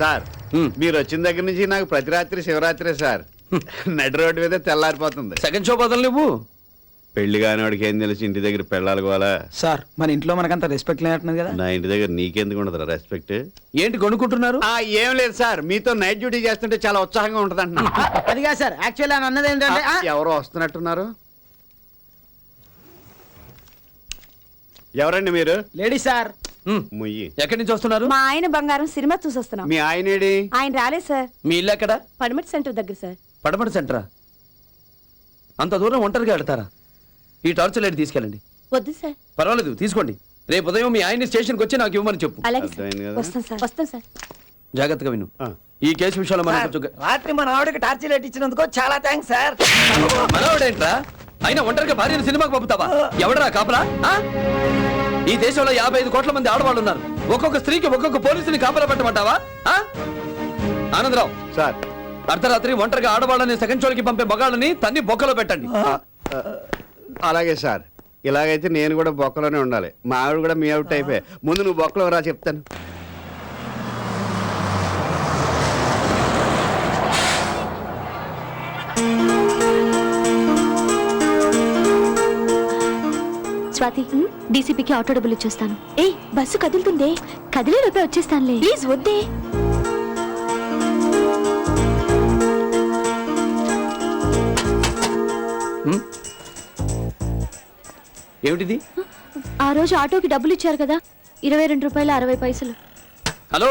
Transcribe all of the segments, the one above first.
Sir మీరు వచ్చిన దగ్గర నుంచి నాకు ప్రతి రాత్రి శివరాత్రి సార్. నడి రోడ్డు మీద తెల్లారిపోతుంది. సెకండ్ షో బదులు నువ్వు పెళ్లి కానివాడికి ఏం తెలిసి ఇంటి దగ్గర పెళ్ళాలి కోవాలా సార్. మన ఇంట్లో మనకంత రెస్పెక్ట్ లేనట్టున్నది కదా. నా ఇంటి దగ్గర నీకెందుకు ఉండదు రెస్పెక్ట్? ఏంటి కొనుక్కుంటున్నారు? ఏం లేదు సార్, మీతో నైట్ డ్యూటీ చేస్తుంటే చాలా ఉత్సాహంగా ఉంటది అంటున్నా. అది కాదు సార్, యాక్చువల్లీ అని అన్నది ఏంటంటే ఎవరో వస్తున్నట్టున్నారు. ఎవరండి మీరు? Lady sir. ముయ్యి. ఎక్కడి నుంచి వస్తున్నారు? మా ఆయన బంగారం సినిమా చూసి వస్తున్నాం. మీ ఆయనేడి? ఆయన రాలేదు సార్. మీ ఇల్లు ఎక్కడ? పడమటి సెంటర్ దగ్గర సార్. పడమటి సెంటరా? అంత దూరం ఒంటరిగా వెళ్తారా? ఈ టార్చర్ లైట్ తీసుకెళ్ళండి. వద్దు సార్. పర్వాలేదు, తీసుకోండి. రేపు ఉదయం మీ ఆయన్ని స్టేషన్కి వచ్చి నాకు ఇవ్వమని చెప్పు. అలాగే అర్థమైంది కదా? వస్తాం సార్. వస్తాం సార్. జాగ్రత్తగా విను. ఈ కేసు విషయంలో మనం రాత్రి మన ఆవిడకి టార్చ్ లైట్ ఇచ్చినందుకు చాలా థ్యాంక్స్ సార్. మనవాడేంట్రా? అయినా ఒంటరిగా భార్యను సినిమాకి పంపుతావా? ఎవడరా కాపలా? ఈ దేశంలో 55 కోట్ల మంది ఆడవాళ్ళు ఉన్నారు. ఒక్కొక్క స్త్రీకి ఒక్కొక్క పోలీసుని కాపలా పెట్టమంటావా? ఆనందరావు సార్, అర్ధరాత్రి ఒంటరిగా ఆడవాళ్ళని సెకండ్ షోకి పంపే మగాళ్ళని తన్ని బొక్కలో పెట్టండి. అలాగే సార్. ఇలాగైతే నేను కూడా బొక్కలోనే ఉండాలి. మా ఆవిడ కూడా మీ అవుట్ అయిపోయి. ముందు నువ్వు బొక్కలో రా చెప్తాను. స్వాతి, డీసీపీకి ఆటో డబ్బులు ఇచ్చేస్తాను. ఏ బస్సు కదులుతుందే. కదిలే రూపాయి వచ్చేస్తానులే. ప్లీజ్ వద్దే. ఏమిటిది? ఆ రోజు ఆటోకి డబ్బులు ఇచ్చారు కదా, 22 రూపాయలు 60 పైసలు. హలో,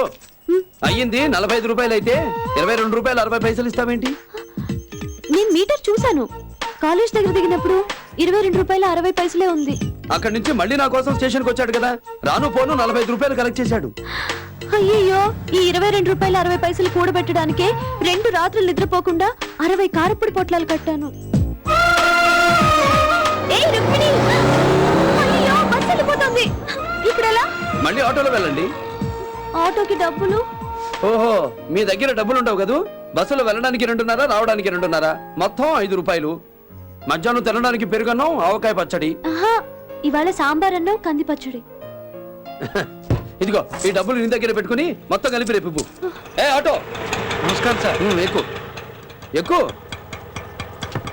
అయ్యింది 45 రూపాయలు అయితే 22 రూపాయలు 60 పైసలు ఇస్తావేంటి? నేను మీటర్ చూశాను. కాలేజ్ దగ్గర దిగినప్పుడు 22 రూపాయలు 60 పైసలే ఉంది. అక్కడి నుంచి మళ్ళీ నా కోసం స్టేషన్కి వచ్చాడు కదా, రాను పోను 45 రూపాయలు కలెక్ట్ చేశాడు. అయ్యయ్యో, ఈ 22 రూపాయలు 60 పైసలు కూడబెట్టడానికే 2 రాత్రులు నిద్రపోకుండా 60 కారపొడి పొట్లాలు కట్టాను. ఇప్పుడు ఎలా? మళ్ళీ ఆటోలో వెళ్ళండి. ఆటోకి డబ్బులు? ఓహో, మీ దగ్గర డబ్బులు ఉండవు కదూ. బస్సులో వెళ్ళడానికి 2.5, రావడానికి 2.5, మొత్తం 5 రూపాయలు. మధ్యాహ్నం తినడానికి పెరుగన్నం, ఆవకాయ పచ్చడి. ఇవాళ సాంబార్ అన్నం, కంది పచ్చడి. ఇదిగో ఈ డబ్బులు నీ దగ్గర పెట్టుకుని మొత్తం కలిపి రేపు. ఏ ఆటో, నమస్కారం సార్. ఎక్కు ఎక్కు.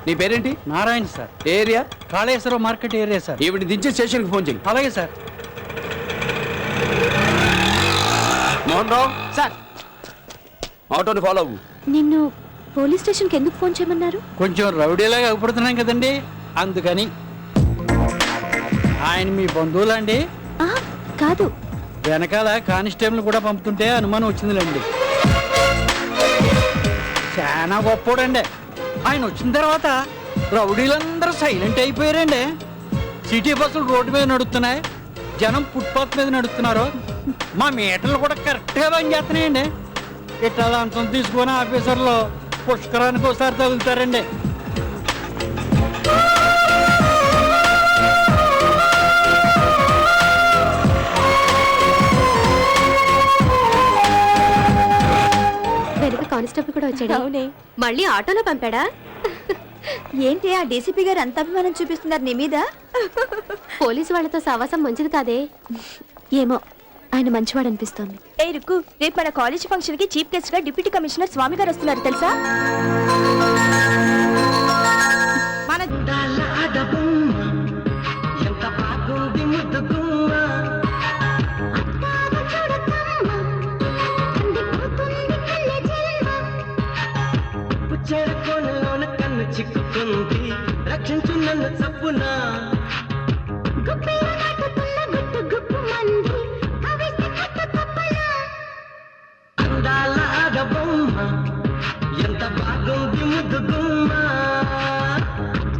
నీ పేరేంటి? నారాయణ సార్. ఏ area? Kaleshwaram market area sir. ఈవిని దించి స్టేషన్కి ఫోన్ చేయి. అలాగే సార్. మోహన్ రావు సార్, ఆటోని ఫాలో అవ్వు. నిన్ను పోలీస్ స్టేషన్కి ఎందుకు ఫోన్ చేయమన్నారు? కొంచెం రౌడీలాగా అగుపడుతున్నాం కదండి, అందుకని. ఆయన మీ బంధువులండి? కాదు, వెనకాల కానిస్టేబుల్ కూడా పంపుతుంటే అనుమానం వచ్చిందిలేండి. చాలా గొప్పోడండి. ఆయన వచ్చిన తర్వాత రౌడీలందరూ సైలెంట్ అయిపోయారండి. సిటీ బస్సులు రోడ్డు మీద నడుస్తున్నాయి, జనం ఫుట్పాత్ మీద నడుస్తున్నారు. మా మీటర్లు కూడా కరెక్ట్గా పనిచేస్తున్నాయండి. ఇట్లా అంతం తీసుకొని ఆఫీసర్లు పుష్కరానికి ఒకసారి తగులుతారండి. వెనక కానిస్టేబుల్ కూడా వచ్చాడు. అవునే. మళ్ళీ ఆటోలో పంపాడా? ఏంటి ఆ డీసీపీ గారు అంత అభిమానం చూపిస్తున్నారు నీ మీద? పోలీసు వాళ్ళతో సావాసం మంచిది కాదే. ఏమో, ఆయన మంచివాడు అనిపిస్తోంది. ఏ రుక్కు, రేపు మన కాలేజ్ ఫంక్షన్ కి చీఫ్ గెస్ట్ గా డిప్యూటీ కమిషనర్ స్వామి గారు వస్తున్నారు తెలుసా? చిక్కుకుంది రక్షించు నన్ను చప్పునా.